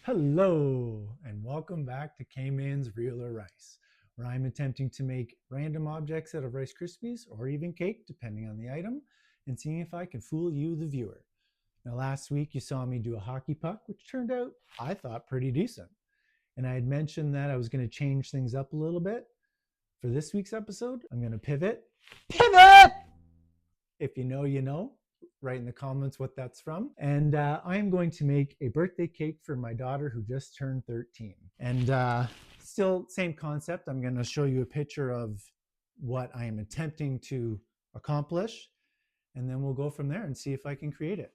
Hello, and welcome back to K-Man's Real or Rice, where I'm attempting to make random objects out of Rice Krispies or even cake, depending on the item, and seeing if I can fool you, the viewer. Now, last week you saw me do a hockey puck, which turned out, I thought, pretty decent. And I had mentioned that I was going to change things up a little bit. For this week's episode, I'm going to pivot. Pivot! If you know, you know. Write in the comments what that's from. And I am going to make a birthday cake for my daughter who just turned 13. And still, same concept. I'm going to show you a picture of what I am attempting to accomplish, and then we'll go from there and see if I can create it.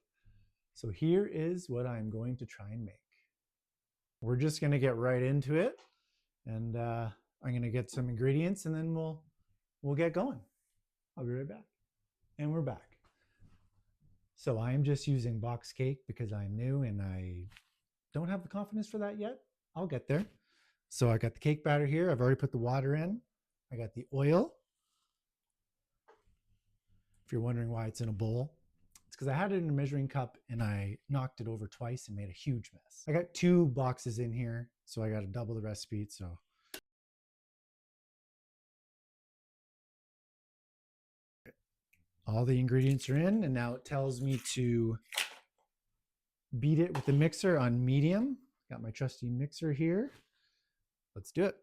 So here is what I'm going to try and make. We're just going to get right into it, and I'm going to get some ingredients, and then we'll get going. I'll be right back. And we're back. So I am just using box cake because I'm new and I don't have the confidence for that yet. I'll get there. So I got the cake batter here. I've already put the water in. I got the oil. If you're wondering why it's in a bowl, it's because I had it in a measuring cup and I knocked it over twice and made a huge mess. I got 2 boxes in here, so I got to double the recipe. So all the ingredients are in, and now it tells me to beat it with the mixer on medium. Got my trusty mixer here. Let's do it.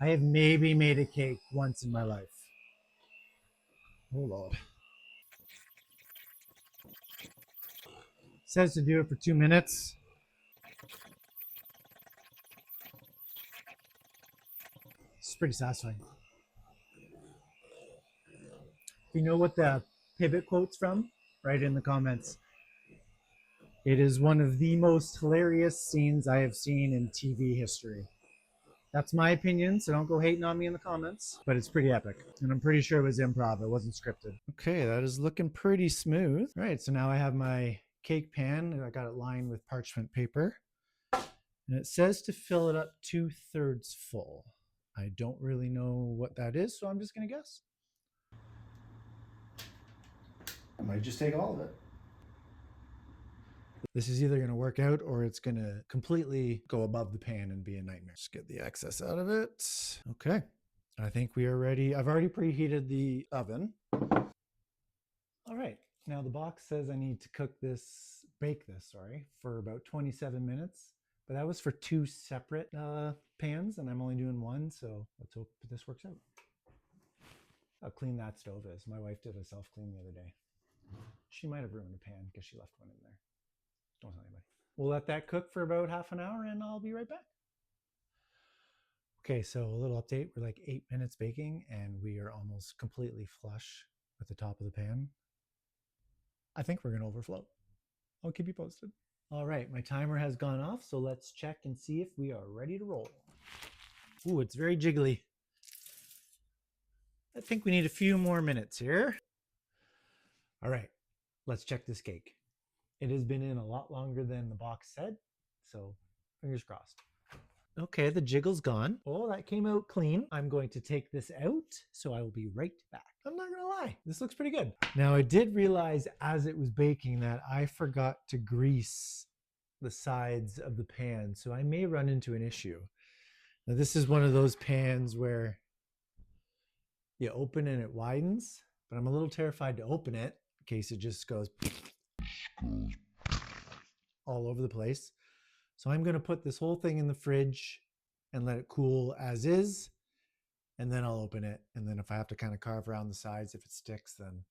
I have maybe made a cake once in my life. Oh Lord. It says to do it for 2 minutes. It's pretty satisfying. If you know what the pivot quote's from, write in the comments. It is one of the most hilarious scenes I have seen in TV history. That's my opinion, so don't go hating on me in the comments, but it's pretty epic. And I'm pretty sure it was improv, it wasn't scripted. Okay, that is looking pretty smooth. All right, so now I have my cake pan, and I got it lined with parchment paper. And it says to fill it up 2/3 full. I don't really know what that is, so I'm just gonna guess. I might just take all of it. This is either going to work out or it's going to completely go above the pan and be a nightmare. Just get the excess out of it. Okay. I think we are ready. I've already preheated the oven. All right. Now the box says I need to bake this, for about 27 minutes. But that was for 2 separate pans, and I'm only doing one, so let's hope this works out. How clean that stove is. My wife did a self-clean the other day. She might have ruined a pan because she left one in there. Don't tell anybody. We'll let that cook for about half an hour and I'll be right back. Okay, so a little update. We're like 8 minutes baking and we are almost completely flush with the top of the pan. I think we're going to overflow. I'll keep you posted. All right, my timer has gone off, so let's check and see if we are ready to roll. Ooh, it's very jiggly. I think we need a few more minutes here. All right, let's check this cake. It has been in a lot longer than the box said, so fingers crossed. Okay, the jiggle's gone. Oh, that came out clean. I'm going to take this out, so I will be right back. I'm not gonna lie, this looks pretty good. Now, I did realize as it was baking that I forgot to grease the sides of the pan, so I may run into an issue. Now, this is one of those pans where you open and it widens, but I'm a little terrified to open it in case it just goes all over the place. So I'm going to put this whole thing in the fridge and let it cool as is, and then I'll open it. And then if I have to kind of carve around the sides, if it sticks, then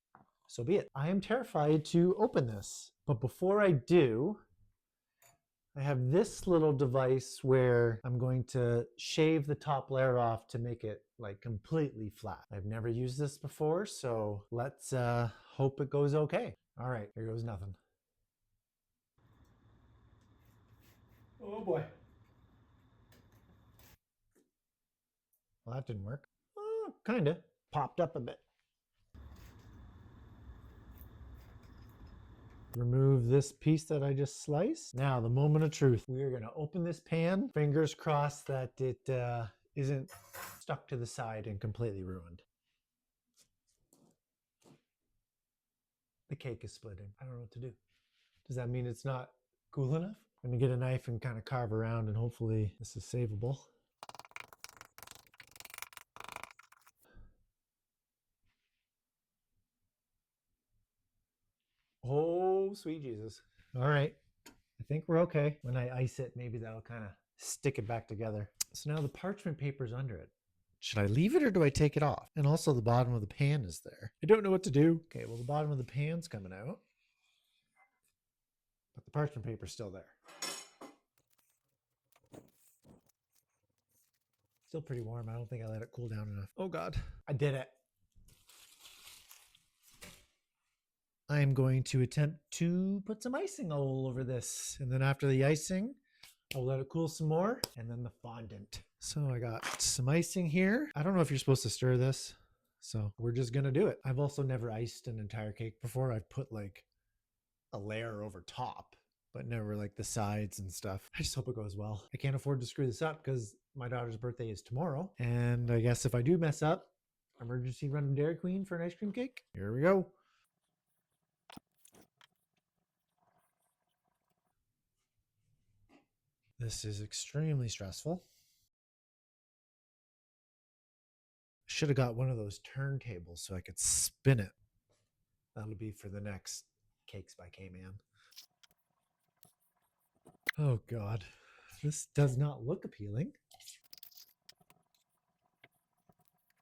so be it. I am terrified to open this, but before I do, I have this little device where I'm going to shave the top layer off to make it like completely flat. I've never used this before, so let's hope it goes okay. All right, here goes nothing. Oh boy. Well, that didn't work. Oh, kind of. Popped up a bit. Remove this piece that I just sliced. Now, the moment of truth. We are going to open this pan. Fingers crossed that it isn't stuck to the side and completely ruined. The cake is splitting. I don't know what to do. Does that mean it's not cool enough? I'm gonna get a knife and kind of carve around, and hopefully this is savable. Oh, sweet Jesus. All right. I think we're okay. When I ice it, maybe that'll kind of stick it back together. So now the parchment paper's under it. Should I leave it or do I take it off? And also the bottom of the pan is there. I don't know what to do. Okay, well the bottom of the pan's coming out, but the parchment paper's still there. Still pretty warm. I don't think I let it cool down enough. Oh God, I did it. I am going to attempt to put some icing all over this. And then after the icing, I'll let it cool some more, and then the fondant. So I got some icing here. I don't know if you're supposed to stir this, so we're just gonna do it. I've also never iced an entire cake before. I've put like a layer over top, but never like the sides and stuff. I just hope it goes well. I can't afford to screw this up because my daughter's birthday is tomorrow. And I guess if I do mess up, emergency run to Dairy Queen for an ice cream cake. Here we go. This is extremely stressful. I should have got one of those turntables so I could spin it. That'll be for the next Cakes by K-Man. Oh God, this does not look appealing.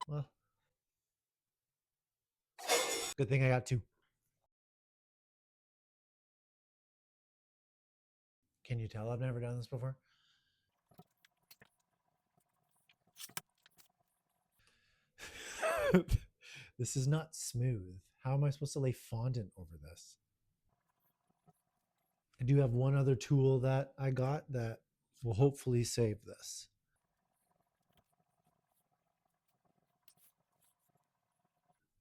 Well, good thing I got two. Can you tell I've never done this before? This is not smooth. How am I supposed to lay fondant over this? I do have one other tool that I got that will hopefully save this.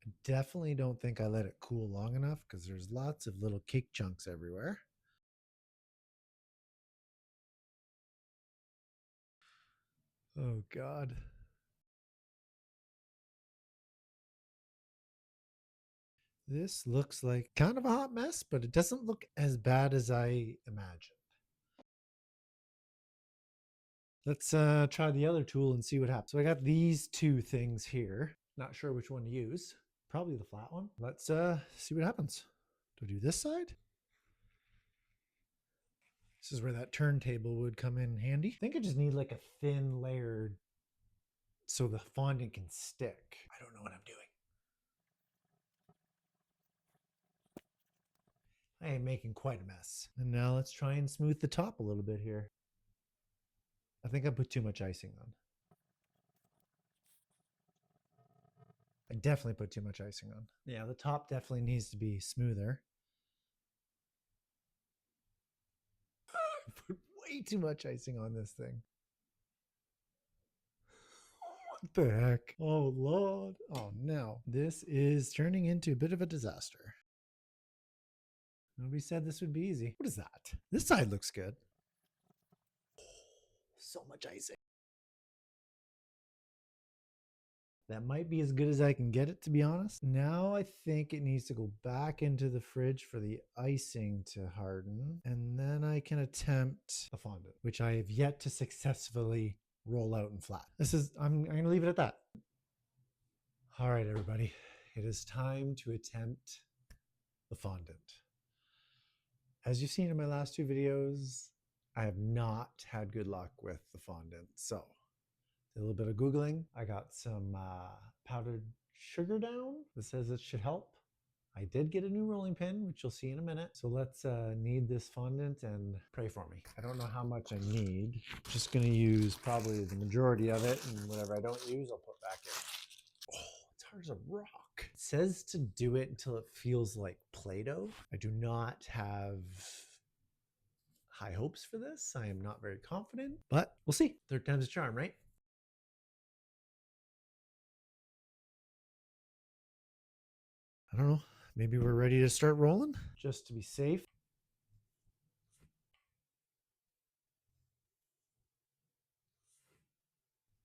I definitely don't think I let it cool long enough because there's lots of little cake chunks everywhere. Oh God. This looks like kind of a hot mess, but it doesn't look as bad as I imagined. Let's try the other tool and see what happens. So I got these two things here. Not sure which one to use. Probably the flat one. Let's see what happens. Do I do this side? This is where that turntable would come in handy. I think I just need like a thin layer so the fondant can stick. I don't know what I'm doing. I am making quite a mess. And now let's try and smooth the top a little bit here. I think I put too much icing on. I definitely put too much icing on. Yeah, the top definitely needs to be smoother. I put way too much icing on this thing. What the heck? Oh, Lord. Oh, no. This is turning into a bit of a disaster. Nobody said this would be easy. What is that? This side looks good. Oh, so much icing. That might be as good as I can get it, to be honest. Now I think it needs to go back into the fridge for the icing to harden. And then I can attempt a fondant, which I have yet to successfully roll out and flat. I'm going to leave it at that. All right, everybody. It is time to attempt the fondant. As you've seen in my last two videos, I have not had good luck with the fondant. So a little bit of Googling. I got some powdered sugar down that says it should help. I did get a new rolling pin, which you'll see in a minute. So let's knead this fondant and pray for me. I don't know how much I need. I'm just gonna use probably the majority of it, and whatever I don't use, I'll put back in. Oh, it's hard as a rock. It says to do it until it feels like Play-Doh. I do not have high hopes for this. I am not very confident, but we'll see. Third time's a charm, right? I don't know. Maybe we're ready to start rolling just to be safe.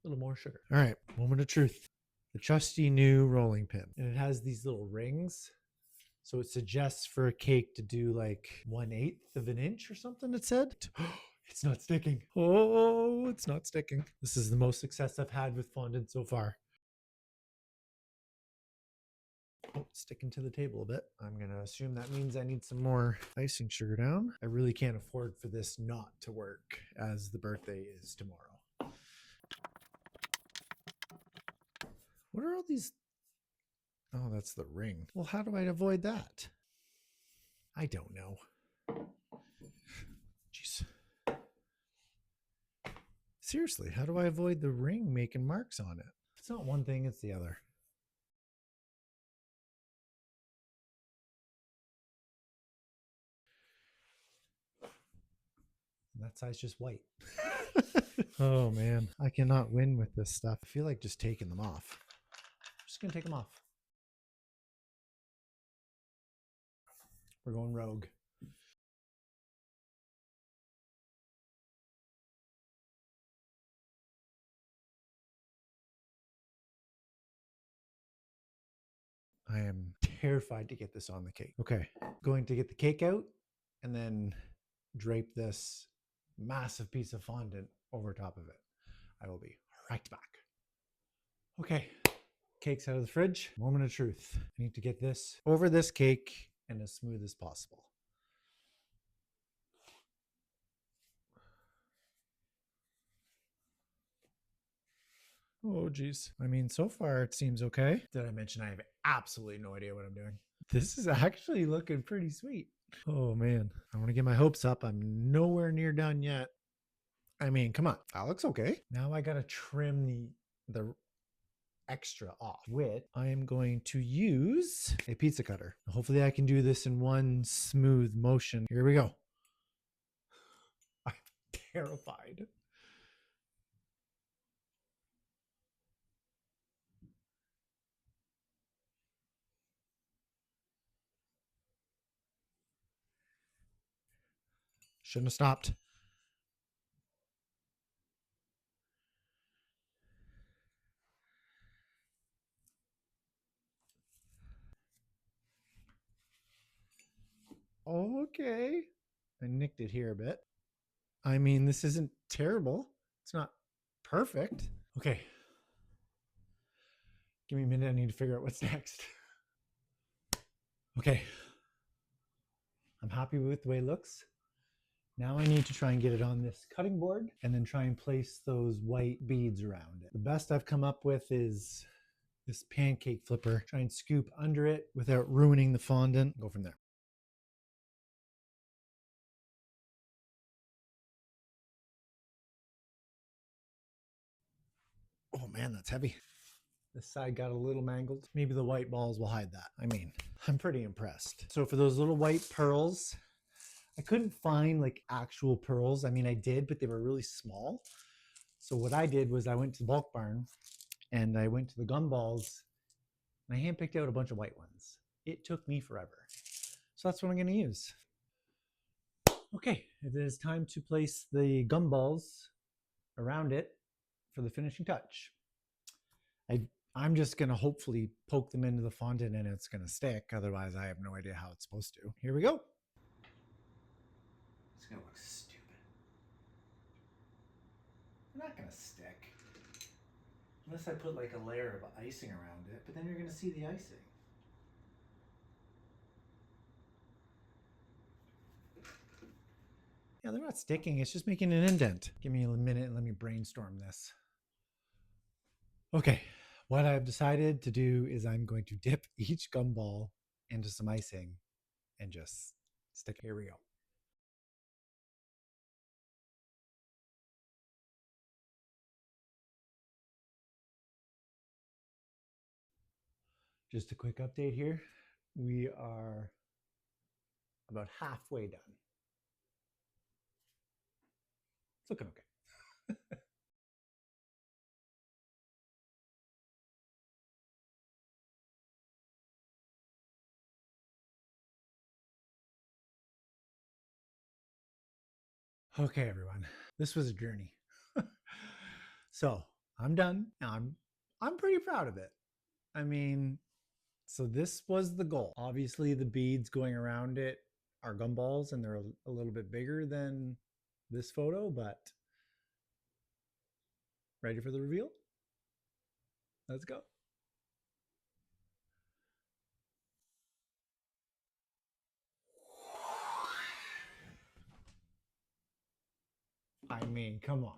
A little more sugar. All right, moment of truth. The trusty new rolling pin. And it has these little rings So it suggests for a cake to do like 1/8 of an inch or something, it said. It's not sticking. Oh, it's not sticking. This is the most success I've had with fondant so far. Oh, it's sticking to the table a bit. I'm going to assume that means I need some more icing sugar down. I really can't afford for this not to work as the birthday is tomorrow. What are all these? Oh, that's the ring. Well, how do I avoid that? I don't know. Jeez. Seriously, how do I avoid the ring making marks on it? If it's not one thing, it's the other. And that side's just white. Oh man, I cannot win with this stuff. I feel like just taking them off. I'm just gonna take them off. We're going rogue. I am terrified to get this on the cake. Okay, going to get the cake out and then drape this massive piece of fondant over top of it. I will be right back. Okay, cake's out of the fridge. Moment of truth. I need to get this over this cake and as smooth as possible. Oh, geez. I mean, so far it seems okay. Did I mention I have absolutely no idea what I'm doing? This is actually looking pretty sweet. Oh, man. I want to get my hopes up. I'm nowhere near done yet. I mean, come on. That looks okay. Now I got to trim the extra off, which I am going to use a pizza cutter. Hopefully I can do this in one smooth motion. Here we go. I'm terrified. Shouldn't have stopped. Okay. I nicked it here a bit. I mean, this isn't terrible. It's not perfect. Okay. Give me a minute. I need to figure out what's next. Okay. I'm happy with the way it looks. Now I need to try and get it on this cutting board and then try and place those white beads around it. The best I've come up with is this pancake flipper. Try and scoop under it without ruining the fondant. Go from there. Oh man, that's heavy. This side got a little mangled. Maybe the white balls will hide that. I mean, I'm pretty impressed. So for those little white pearls, I couldn't find like actual pearls. I mean, I did, but they were really small. So what I did was I went to the bulk barn and I went to the gumballs and I handpicked out a bunch of white ones. It took me forever. So that's what I'm going to use. Okay, it is time to place the gumballs around it for the finishing touch. I'm just going to hopefully poke them into the fondant and it's going to stick. Otherwise, I have no idea how it's supposed to. Here we go. It's going to look stupid. They're not going to stick. Unless I put like a layer of icing around it, but then you're going to see the icing. Yeah, they're not sticking. It's just making an indent. Give me a minute and let me brainstorm this. Okay, what I've decided to do is I'm going to dip each gumball into some icing and just stick it. Here we go. Just a quick update here. We are about halfway done. It's looking okay. Okay, everyone. This was a journey. So I'm done. I'm pretty proud of it. I mean, So this was the goal. Obviously the beads going around it are gumballs and they're a little bit bigger than this photo, but ready for the reveal? Let's go. I mean, come on.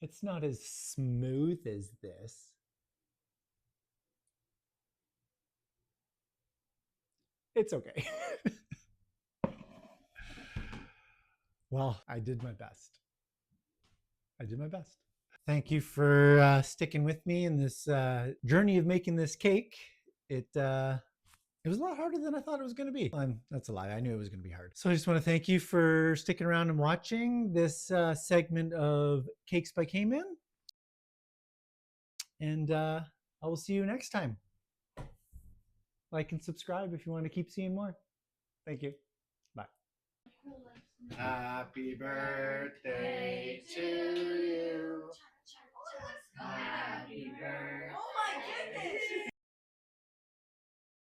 It's not as smooth as this. It's okay. Well, I did my best. I did my best. Thank you for sticking with me in this journey of making this cake. It was a lot harder than I thought it was going to be. That's a lie. I knew it was going to be hard. So I just want to thank you for sticking around and watching this segment of Cakes by Cayman. And I will see you next time. Like and subscribe if you want to keep seeing more. Thank you. Bye. Happy birthday to